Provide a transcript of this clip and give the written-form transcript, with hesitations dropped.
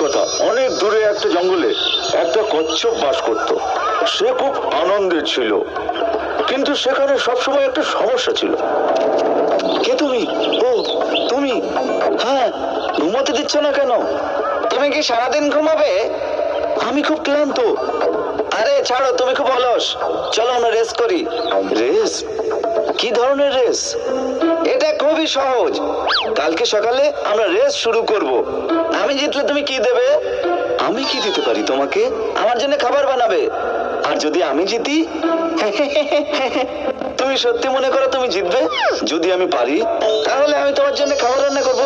কথা, অনেক দূরে একটা জঙ্গলে একটা কচ্ছপ বাস করত। সে খুব আনন্দের ছিল, কিন্তু সেখানে সবসময় একটা সমস্যা ছিল। কে তুমি? ও তুমি? হ্যাঁ, ঘুমোতে দিচ্ছ না কেন? তুমি কি সারাদিন ঘুমাবে? আমি খুব ক্লান্ত। আরে ছাড়ো, তুমি খুব অলস। চলো আমরা রেস করি। রেস? কি ধরনের রেস? এটা খুবই সহজ। কালকে সকালে আমরা রেস শুরু করব। আমি জিতলে তুমি কি দেবে? আমি কি দিতে পারি তোমাকে? আমার জন্য খাবার বানাবে। আর যদি আমি জিতি? তুমি সত্যি মনে করো তুমি জিতবে? যদি আমি পারি তাহলে আমি তোমার জন্য খাবার রান্না করব।